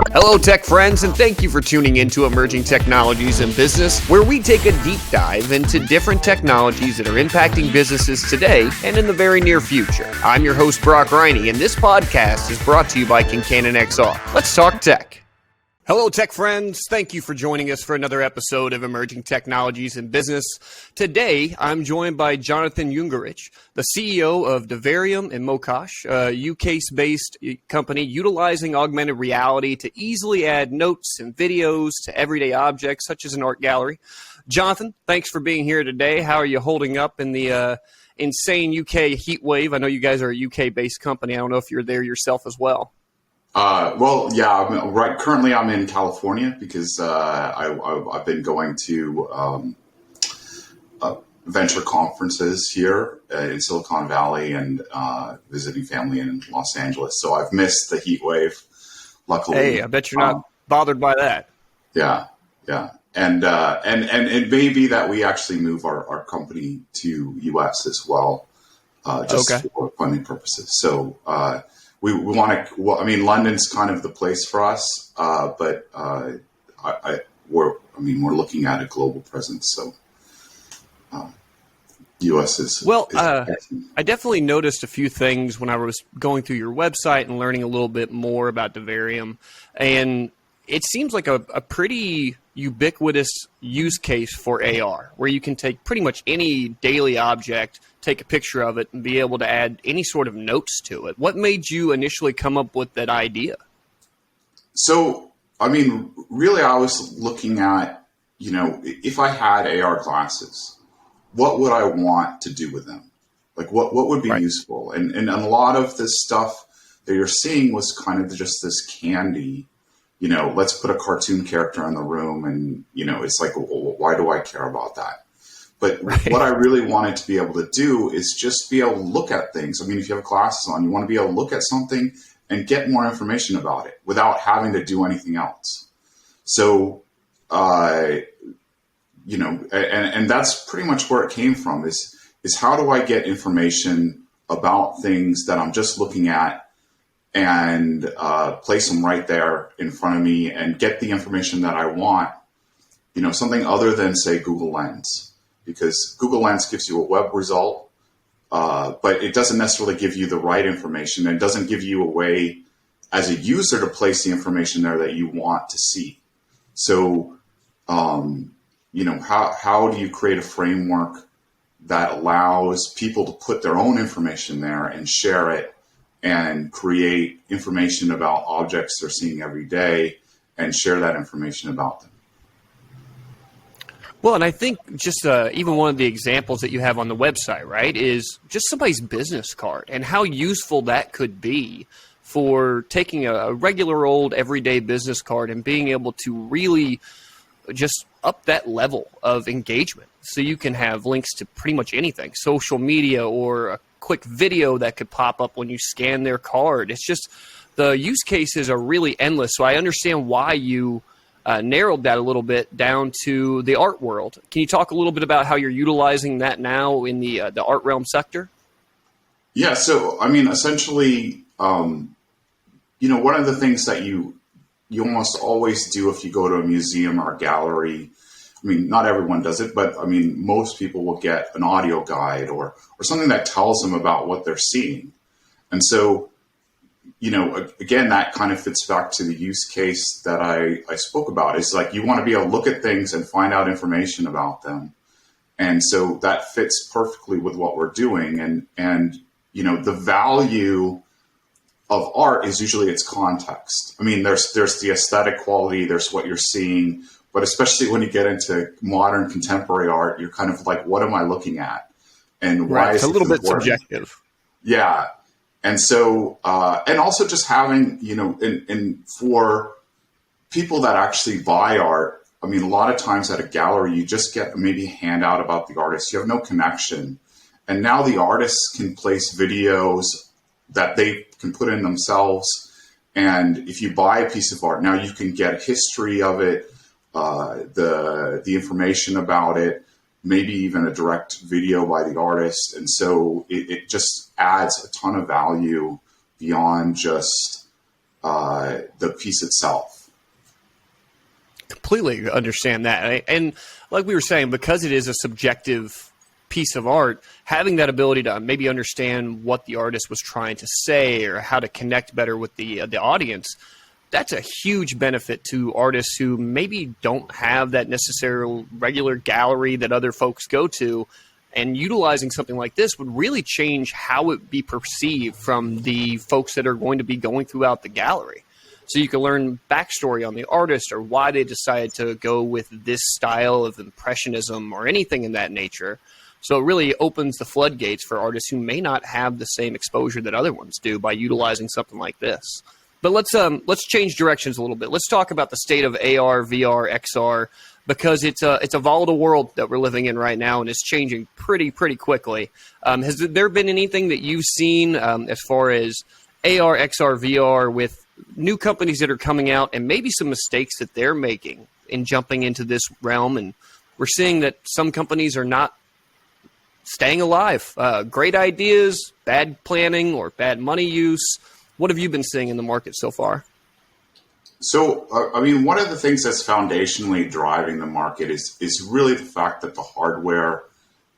Hello, tech friends, and thank you for tuning into Emerging Technologies in Business, where we take a deep dive into different technologies that are impacting businesses today and in the very near future. I'm your host, Brock Riney, and this podcast is brought to you by Kincannon XR. Let's talk tech. Hello, tech friends. Thank you for joining us for another episode of Emerging Technologies in Business. Today, I'm joined by Jonathan Iungerich, the CEO of Diverium and Mokosh, a UK-based company utilizing augmented reality to easily add notes and videos to everyday objects, such as an art gallery. Jonathan, thanks for being here today. How are you holding up in the insane UK heat wave? I know you guys are a UK-based company. I don't know if you're there yourself as well. Currently, I'm in California because I've been going to venture conferences here in Silicon Valley and visiting family in Los Angeles. So I've missed the heat wave. Luckily, hey, I bet you're not bothered by that. Yeah, and it may be that we actually move our company to US as well, for funding purposes. So. We want to. Well, I mean, London's kind of the place for us, but we're looking at a global presence. So, U.S. is well. I definitely noticed a few things when I was going through your website and learning a little bit more about Diverium, and it seems like a pretty ubiquitous use case for AR, where you can take pretty much any daily object, take a picture of it, and be able to add any sort of notes to it. What made you initially come up with that idea? So, really, I was looking at, if I had AR glasses, what would I want to do with them? Like, what would be useful? And a lot of this stuff that you're seeing was kind of just this candy, let's put a cartoon character in the room, and, it's like, well, why do I care about that? But what I really wanted to be able to do is just be able to look at things. If you have glasses on, you want to be able to look at something and get more information about it without having to do anything else. So, and that's pretty much where it came from is how do I get information about things that I'm just looking at and place them right there in front of me and get the information that I want, something other than, say, Google Lens. Because Google Lens gives you a web result, but it doesn't necessarily give you the right information, and it doesn't give you a way as a user to place the information there that you want to see. So, how do you create a framework that allows people to put their own information there and share it and create information about objects they're seeing every day and share that information about them? Well, and I think just even one of the examples that you have on the website, right, is just somebody's business card and how useful that could be for taking a regular old everyday business card and being able to really just up that level of engagement. So you can have links to pretty much anything, social media or a quick video that could pop up when you scan their card. It's just the use cases are really endless. So I understand why you narrowed that a little bit down to the art world. Can you talk a little bit about how you're utilizing that now in the art realm sector? Yeah, so essentially, one of the things that you almost always do if you go to a museum or a gallery, not everyone does it, but most people will get an audio guide or something that tells them about what they're seeing. And so, again, that kind of fits back to the use case that I spoke about. It's like you want to be able to look at things and find out information about them. And so that fits perfectly with what we're doing. And the value of art is usually its context. There's the aesthetic quality, there's what you're seeing, but especially when you get into modern contemporary art, you're kind of like, what am I looking at? And why is it important? It's a little bit subjective. Yeah. And so, and also just having, and for people that actually buy art, a lot of times at a gallery, you just get maybe a handout about the artist. You have no connection. And now the artists can place videos that they can put in themselves. And if you buy a piece of art, now you can get a history of it, the information about it, maybe even a direct video by the artist. And so it just adds a ton of value beyond just, the piece itself. Completely understand that. And like we were saying, because it is a subjective piece of art, having that ability to maybe understand what the artist was trying to say or how to connect better with the audience, that's a huge benefit to artists who maybe don't have that necessary regular gallery that other folks go to. And utilizing something like this would really change how it be perceived from the folks that are going to be going throughout the gallery. So you can learn backstory on the artist or why they decided to go with this style of impressionism or anything in that nature. So it really opens the floodgates for artists who may not have the same exposure that other ones do by utilizing something like this. But let's change directions a little bit. Let's talk about the state of AR, VR, XR, because it's a volatile world that we're living in right now, and it's changing pretty quickly. Has there been anything that you've seen as far as AR, XR, VR with new companies that are coming out and maybe some mistakes that they're making in jumping into this realm? And we're seeing that some companies are not staying alive. Great ideas, bad planning, or bad money use. What have you been seeing in the market so far? So, I mean, one of the things that's foundationally driving the market is really the fact that the hardware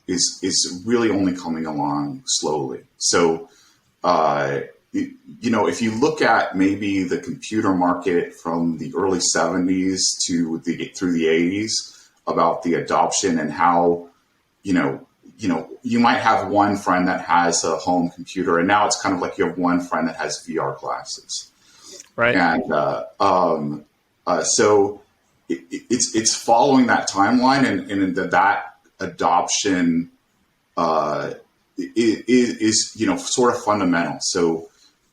is really only coming along slowly. So, if you look at maybe the computer market from the early 70s through the 80s, about the adoption and how, you might have one friend that has a home computer, and now it's kind of like you have one friend that has VR glasses. Right. And so it's following that timeline, and that adoption is sort of fundamental. So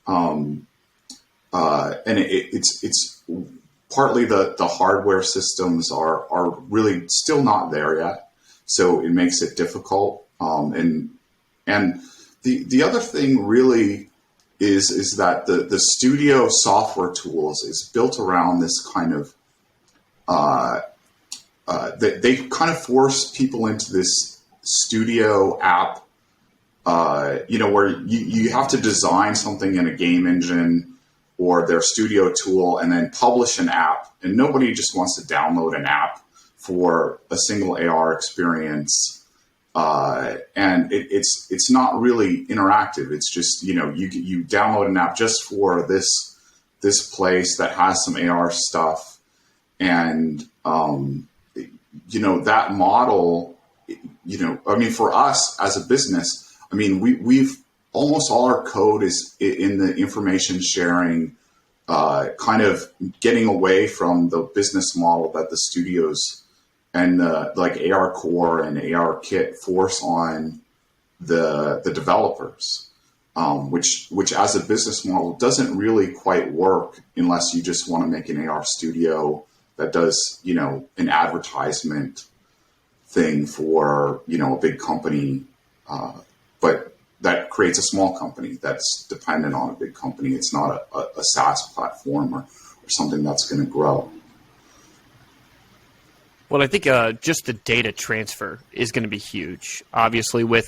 and it's partly the hardware systems are really still not there yet. So it makes it difficult. And the other thing really is that the studio software tools is built around this kind of, they kind of force people into this studio app, where you have to design something in a game engine or their studio tool and then publish an app. And nobody just wants to download an app for a single AR experience, and it's not really interactive. It's just you download an app just for this place that has some AR stuff, and that model. For us as a business, we've almost all our code is in the information sharing, kind of getting away from the business model that the studios and like AR Core and AR Kit force on the developers, which as a business model doesn't really quite work unless you just want to make an AR studio that does, an advertisement thing for, a big company, but that creates a small company that's dependent on a big company. It's not a SaaS platform or something that's going to grow. Well, I think just the data transfer is going to be huge. Obviously, we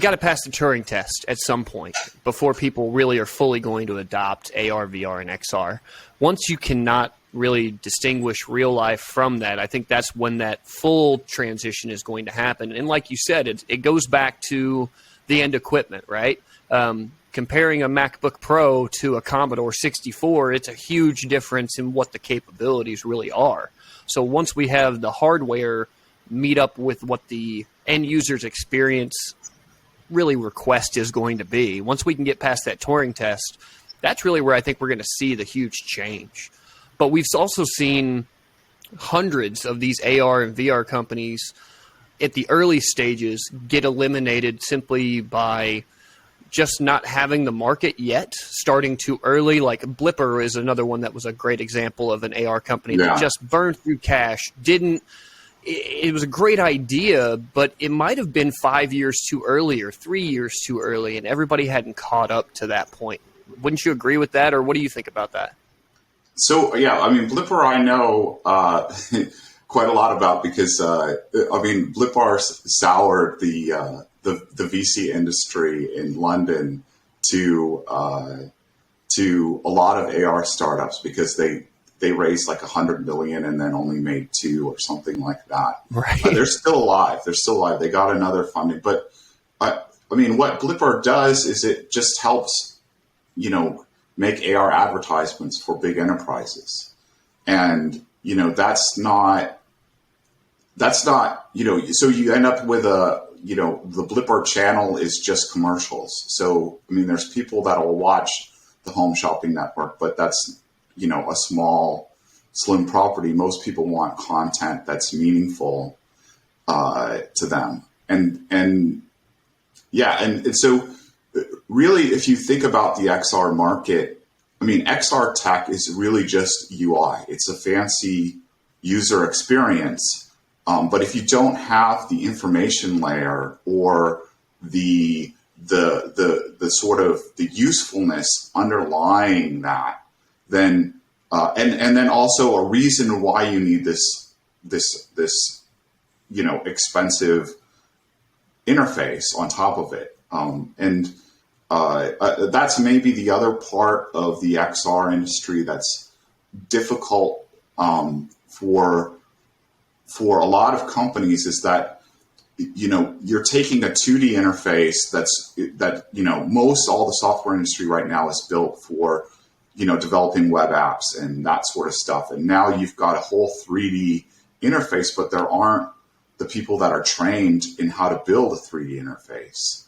got to pass the Turing test at some point before people really are fully going to adopt AR, VR, and XR. Once you cannot really distinguish real life from that, I think that's when that full transition is going to happen. And like you said, it goes back to the end equipment, right? Comparing a MacBook Pro to a Commodore 64, it's a huge difference in what the capabilities really are. So once we have the hardware meet up with what the end user's experience really request is going to be, once we can get past that Turing test, that's really where I think we're going to see the huge change. But we've also seen hundreds of these AR and VR companies at the early stages get eliminated simply by just not having the market yet, starting too early. Like Blipper is another one that was a great example of an AR company that just burned through cash. It was a great idea, but it might have been 5 years too early or 3 years too early, and everybody hadn't caught up to that point. Wouldn't you agree with that, or what do you think about that? So, Blipper I know quite a lot about because, Blipper soured the VC industry in London to to a lot of AR startups because they raised like 100 million and then only made 2 or something like that. Right. They're still alive. They got another funding, but I mean, what Blipper does is it just helps, make AR advertisements for big enterprises. And, that's not, so you end up with the Blipper channel is just commercials. So, I mean, there's people that will watch the Home Shopping Network, but that's, a small, slim property. Most people want content that's meaningful to them. And so really, if you think about the XR market, I mean, XR tech is really just UI. It's a fancy user experience. But if you don't have the information layer or the sort of the usefulness underlying that, then and then also a reason why you need this expensive interface on top of it, that's maybe the other part of the XR industry that's difficult for a lot of companies is that you're taking a 2D interface most all the software industry right now is built for developing web apps and that sort of stuff, and now you've got a whole 3D interface, but there aren't the people that are trained in how to build a 3D interface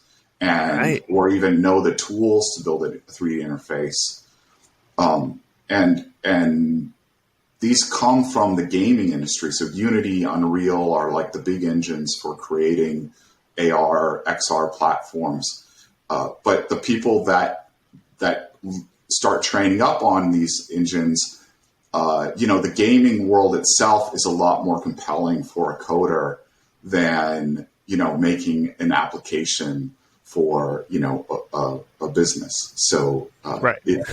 or even know the tools to build a 3D interface, and these come from the gaming industry. So Unity, Unreal are like the big engines for creating AR, XR platforms. But the people that start training up on these engines, the gaming world itself is a lot more compelling for a coder than, making an application for, a business. So it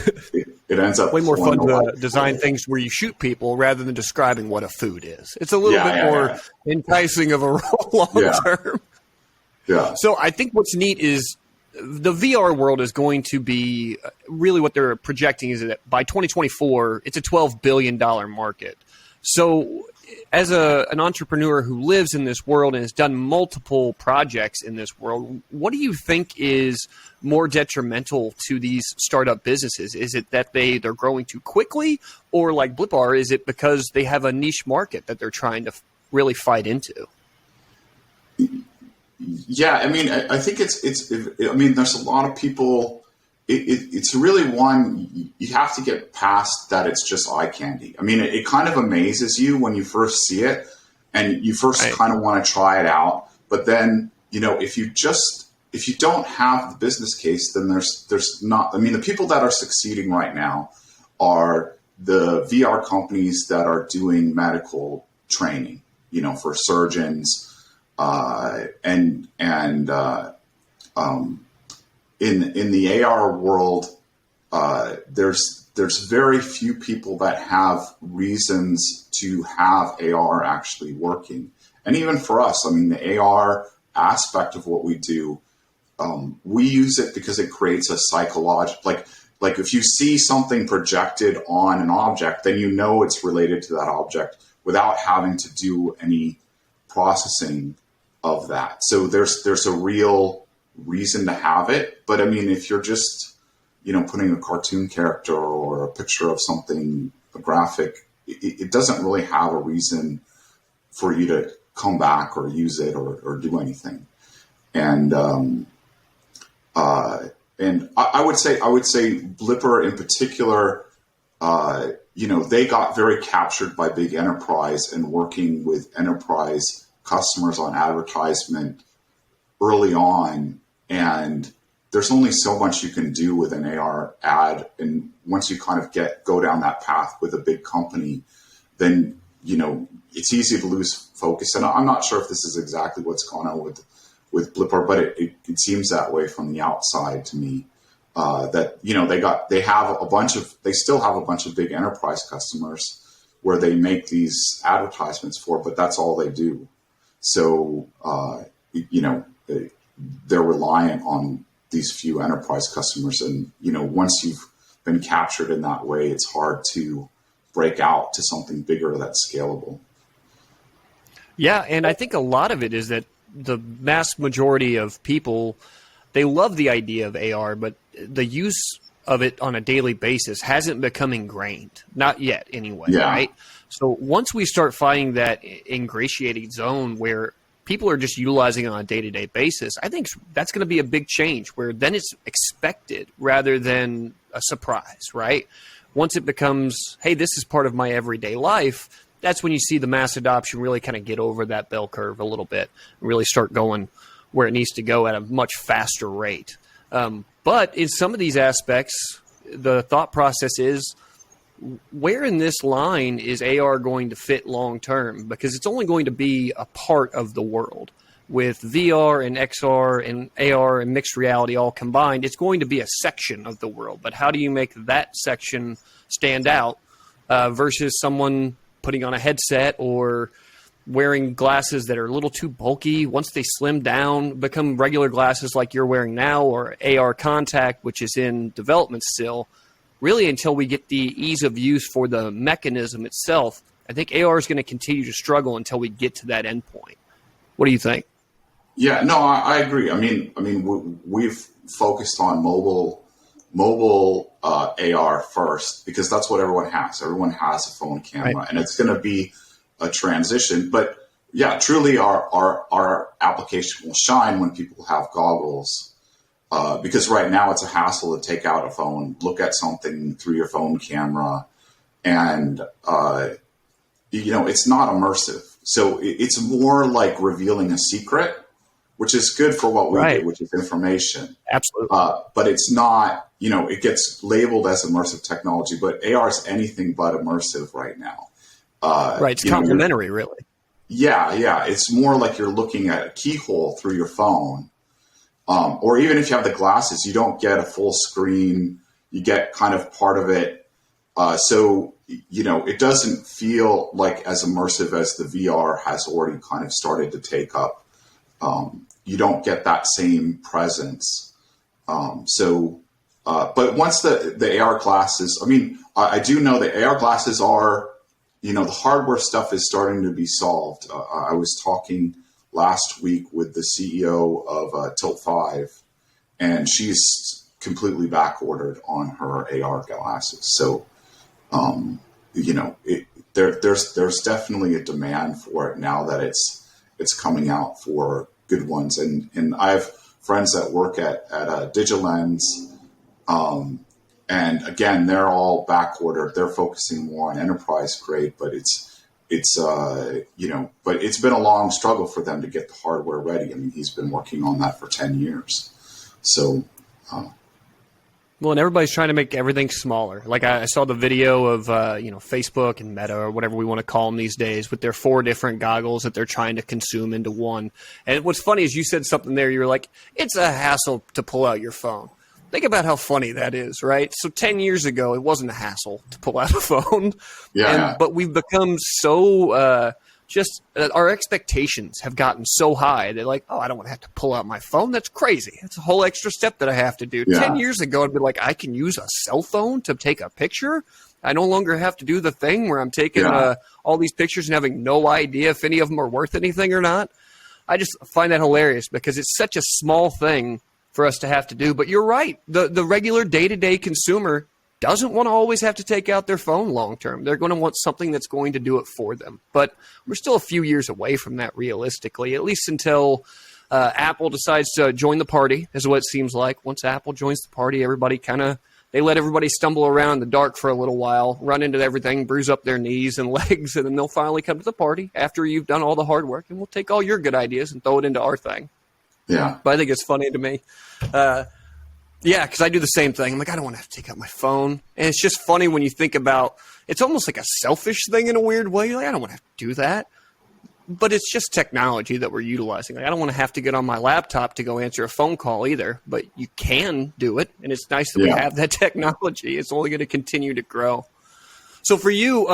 ends up way more fun to design things where you shoot people rather than describing what a food is. It's a little bit more enticing of a role long term. Yeah. So I think what's neat is the VR world is going to be really what they're projecting is that by 2024, it's a $12 billion market. So as an entrepreneur who lives in this world and has done multiple projects in this world, what do you think is more detrimental to these startup businesses? Is it that they're growing too quickly, or like Blipar, is it because they have a niche market that they're trying to really fight into? Yeah, I mean, I think there's a lot of people. It's really one, you have to get past that it's just eye candy. I mean, it kind of amazes you when you first see it and you first kind of want to try it out. But then, if you don't have the business case, then there's not, I mean, the people that are succeeding right now are the VR companies that are doing medical training, for surgeons, in the AR world, there's very few people that have reasons to have AR actually working. And even for us, I mean, the AR aspect of what we do, we use it because it creates a psychological, like if you see something projected on an object, then it's related to that object without having to do any processing of that. So there's a real reason to have it. But I mean, if you're just, putting a cartoon character or a picture of something, a graphic, it doesn't really have a reason for you to come back or use it or do anything. And I would say Blipper in particular, they got very captured by big enterprise and working with enterprise customers on advertisement early on. And there's only so much you can do with an AR ad. And once you kind of go down that path with a big company, then, it's easy to lose focus. And I'm not sure if this is exactly what's going on with Blipper, but it seems that way from the outside to me, that, they still have a bunch of big enterprise customers where they make these advertisements for, but that's all they do. So, they're reliant on these few enterprise customers. And, once you've been captured in that way, it's hard to break out to something bigger that's scalable. Yeah, and I think a lot of it is that the mass majority of people, they love the idea of AR, but the use of it on a daily basis hasn't become ingrained. Not yet, anyway, right? So once we start finding that ingratiating zone where people are just utilizing it on a day-to-day basis, I think that's going to be a big change where then it's expected rather than a surprise, right? Once it becomes, hey, this is part of my everyday life, that's when you see the mass adoption really kind of get over that bell curve a little bit, really start going where it needs to go at a much faster rate. But in some of these aspects, the thought process is, where in this line is AR going to fit long term? Because it's only going to be a part of the world. With VR and XR and AR and mixed reality all combined, it's going to be a section of the world. But how do you make that section stand out versus someone putting on a headset or wearing glasses that are a little too bulky? Once they slim down, become regular glasses like you're wearing now, or AR contact, which is in development still, really until we get the ease of use for the mechanism itself, I think AR is going to continue to struggle until we get to that endpoint. What do you think? Yeah, no, I agree. I mean, we've focused on mobile AR first because that's what everyone has. Everyone has a phone camera, right, and it's going to be a transition. But yeah, truly, our application will shine when people have goggles. Because right now it's a hassle to take out a phone, look at something through your phone camera, and it's not immersive. So it's more like revealing a secret, which is good for what we do, which is information. Absolutely. But it's not, it gets labeled as immersive technology, but AR is anything but immersive right now. Right, it's complementary, really. Yeah. It's more like you're looking at a keyhole through your phone. Or even if you have the glasses, you don't get a full screen. You get kind of part of it. So it doesn't feel like as immersive as the VR has already kind of started to take up. You don't get that same presence. But once the AR glasses, I do know that AR glasses are, the hardware stuff is starting to be solved. I was talking last week with the CEO of Tilt 5, and she's completely back ordered on her AR glasses. So, there's definitely a demand for it now that it's coming out for good ones. And I have friends that work at Digilens, and again, they're all back ordered. They're focusing more on enterprise grade, but but it's been a long struggle for them to get the hardware ready. He's been working on that for 10 years. So, well, and everybody's trying to make everything smaller. Like I saw the video of, Facebook and Meta or whatever we want to call them these days with their 4 different goggles that they're trying to consume into one. And what's funny is you said something there. You were like, it's a hassle to pull out your phone. Think about how funny that is, right? So 10 years ago, it wasn't a hassle to pull out a phone. Yeah. But we've become so our expectations have gotten so high. They're like, oh, I don't want to have to pull out my phone. That's crazy. That's a whole extra step that I have to do. Yeah. 10 years ago, I'd be like, I can use a cell phone to take a picture. I no longer have to do the thing where I'm taking all these pictures and having no idea if any of them are worth anything or not. I just find that hilarious because it's such a small thing for us to have to do. But you're right. The regular day-to-day consumer doesn't want to always have to take out their phone long-term. They're going to want something that's going to do it for them. But we're still a few years away from that realistically, at least until Apple decides to join the party, is what it seems like. Once Apple joins the party, they let everybody stumble around in the dark for a little while, run into everything, bruise up their knees and legs, and then they'll finally come to the party after you've done all the hard work, and we'll take all your good ideas and throw it into our thing. Yeah. But I think it's funny to me. Because I do the same thing. I'm like, I don't want to have to take out my phone. And it's just funny when you think about, it's almost like a selfish thing in a weird way. You're like, I don't want to have to do that. But it's just technology that we're utilizing. Like, I don't want to have to get on my laptop to go answer a phone call either. But you can do it. And it's nice that we have that technology. It's only going to continue to grow. So for you,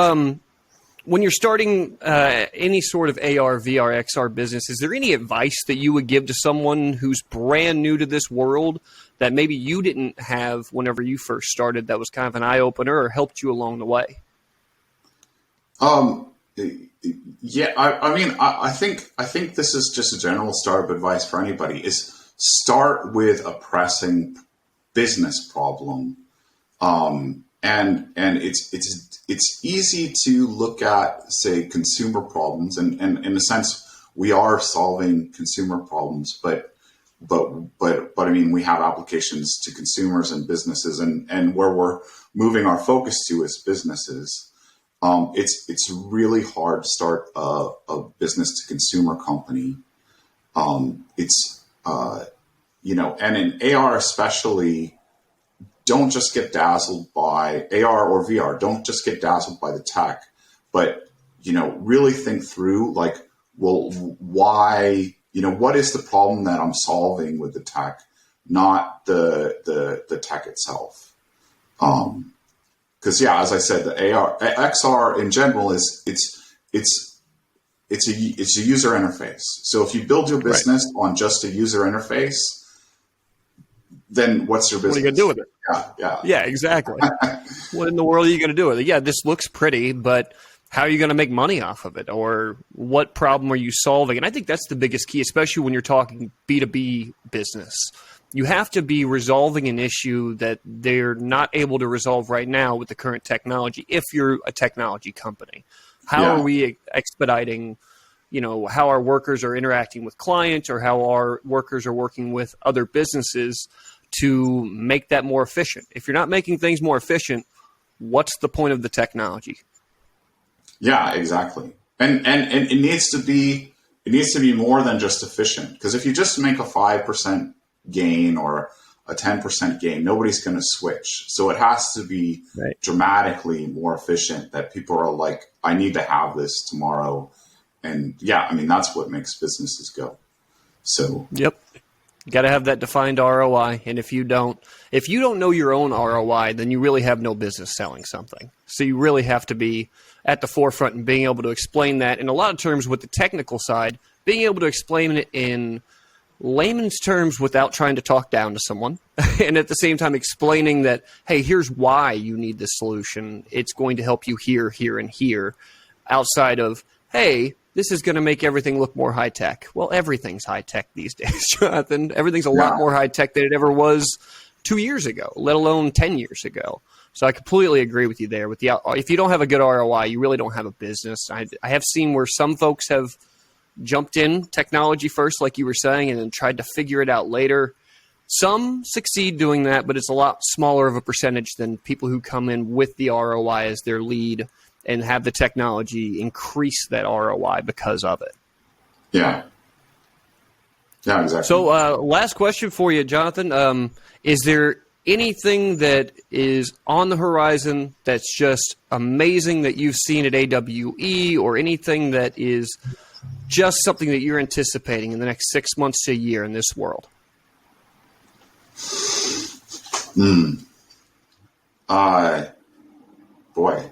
when you're starting any sort of AR, VR, XR business, is there any advice that you would give to someone who's brand new to this world that maybe you didn't have whenever you first started that was kind of an eye-opener or helped you along the way? Yeah, I think this is just a general startup advice for anybody is start with a pressing business problem. And it's easy to look at, say, consumer problems, and in a sense, we are solving consumer problems, but I mean, we have applications to consumers and businesses, and where we're moving our focus to is businesses. It's really hard to start a business to consumer company. And in AR especially, don't just get dazzled by AR or VR. Don't just get dazzled by the tech, but, really think through like, well, why, what is the problem that I'm solving with the tech, not the tech itself. Cause as I said, the XR in general it's a user interface. So if you build your business on just a user interface, then what's your business? What are you going to do with it? Yeah, exactly. What in the world are you going to do with it? Yeah, this looks pretty, but how are you going to make money off of it? Or what problem are you solving? And I think that's the biggest key, especially when you're talking B2B business. You have to be resolving an issue that they're not able to resolve right now with the current technology if you're a technology company. How are we expediting, how our workers are interacting with clients or how our workers are working with other businesses to make that more efficient? If you're not making things more efficient, what's the point of the technology? Yeah, exactly. And it needs to be more than just efficient, because if you just make a 5% gain or a 10% gain, nobody's going to switch. So it has to be dramatically more efficient that people are like, I need to have this tomorrow. And that's what makes businesses go. So, yep. You got to have that defined ROI. And if you don't know your own ROI, then you really have no business selling something. So you really have to be at the forefront and being able to explain that in a lot of terms with the technical side, being able to explain it in layman's terms without trying to talk down to someone. And at the same time explaining that, hey, here's why you need this solution. It's going to help you here, here, and here. Outside of, hey, this is going to make everything look more high-tech. Well, everything's high-tech these days, Jonathan. Everything's a lot more high-tech than it ever was 2 years ago, let alone 10 years ago. So I completely agree with you there. If you don't have a good ROI, you really don't have a business. I have seen where some folks have jumped in technology first, like you were saying, and then tried to figure it out later. Some succeed doing that, but it's a lot smaller of a percentage than people who come in with the ROI as their lead and have the technology increase that ROI because of it. Yeah. Yeah, exactly. So last question for you, Jonathan. Is there anything that is on the horizon that's just amazing that you've seen at AWE, or anything that is just something that you're anticipating in the next 6 months to a year in this world? Boy.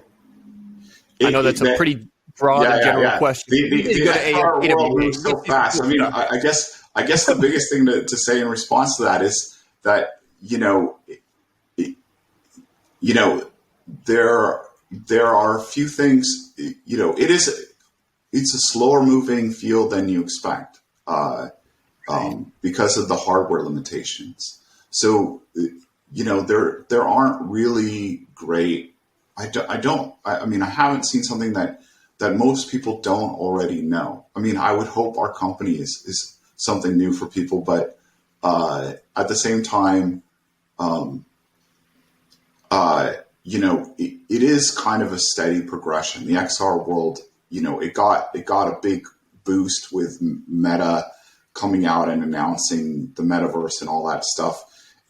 I know that's a pretty broad and general question. The world moves so fast. I mean, I guess the biggest thing to say in response to that is that, there are a few things, it's a slower moving field than you expect, because of the hardware limitations. So, there aren't really great, I haven't seen something that most people don't already know. I mean, I would hope our company is something new for people, but at the same time, it is kind of a steady progression. The XR world, it got a big boost with Meta coming out and announcing the metaverse and all that stuff.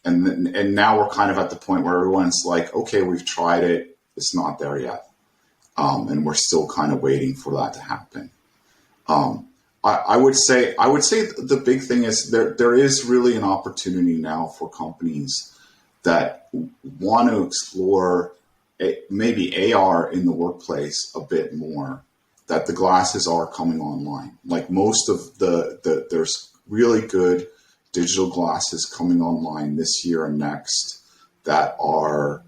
And now we're kind of at the point where everyone's like, okay, we've tried it. It's not there yet. And we're still kind of waiting for that to happen. I would say the big thing is there is really an opportunity now for companies that want to explore maybe AR in the workplace a bit more, that the glasses are coming online. Like most of there's really good digital glasses coming online this year and next that are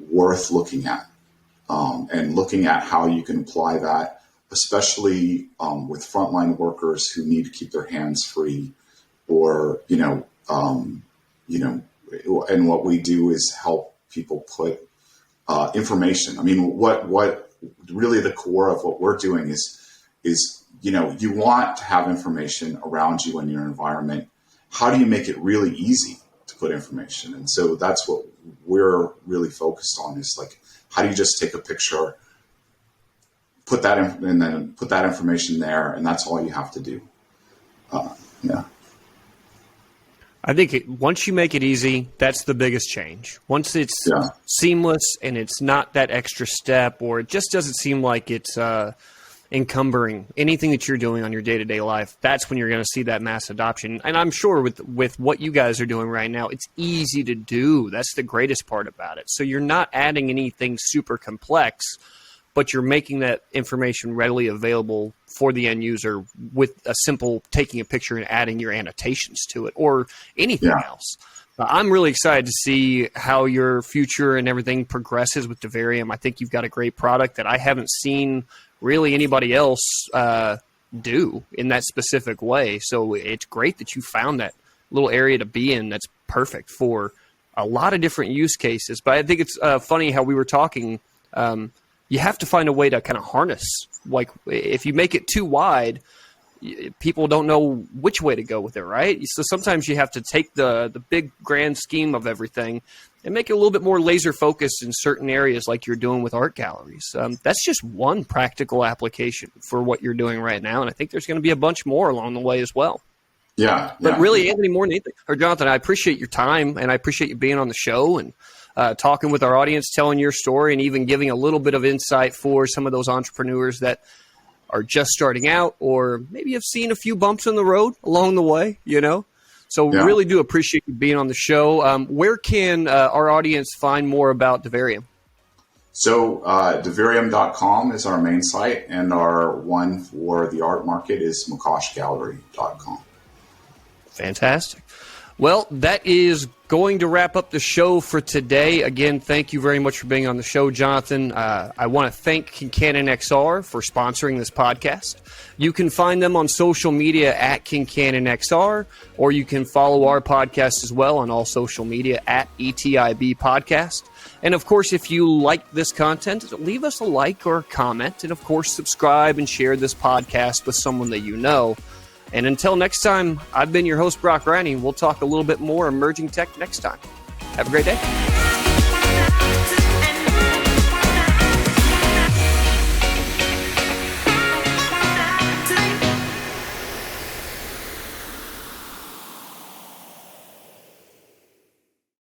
worth looking at, and looking at how you can apply that, especially with frontline workers who need to keep their hands free, or and what we do is help people put information. I mean, what really the core of what we're doing is you want to have information around you in your environment. How do you make it really easy to put information? And so that's what we're really focused on, is like, how do you just take a picture, put that in, and then put that information there, and that's all you have to do. Yeah. I think once you make it easy, that's the biggest change. Once it's seamless and it's not that extra step, or it just doesn't seem like it's encumbering anything that you're doing on your day-to-day life, that's when you're going to see that mass adoption. And I'm sure with what you guys are doing right now, it's easy to do. That's the greatest part about it. So you're not adding anything super complex, but you're making that information readily available for the end user with a simple taking a picture and adding your annotations to it, or anything else. I'm really excited to see how your future and everything progresses with Diverium. I think you've got a great product that I haven't seen really anybody else do in that specific way. So it's great that you found that little area to be in that's perfect for a lot of different use cases. But I think it's funny how we were talking, you have to find a way to kind of harness. Like if you make it too wide, people don't know which way to go with it, right? So sometimes you have to take the big grand scheme of everything and make it a little bit more laser focused in certain areas, like you're doing with art galleries. That's just one practical application for what you're doing right now, and I think there's going to be a bunch more along the way as well. Yeah. But really, Anthony, more than anything, or Jonathan, I appreciate your time, and I appreciate you being on the show and talking with our audience, telling your story, and even giving a little bit of insight for some of those entrepreneurs that are just starting out, or maybe have seen a few bumps in the road along the way, So really do appreciate you being on the show. Where can our audience find more about Diverium? So Diverium.com is our main site, and our one for the art market is mokoshgallery.com. Fantastic. Well, that is going to wrap up the show for today. Again, thank you very much for being on the show, Jonathan. I want to thank Kincannon XR for sponsoring this podcast. You can find them on social media at Kincannon XR, or you can follow our podcast as well on all social media at ETIB Podcast. And, of course, if you like this content, leave us a like or a comment. And, of course, subscribe and share this podcast with someone that you know. And until next time, I've been your host, Brock Riney. We'll talk a little bit more emerging tech next time. Have a great day.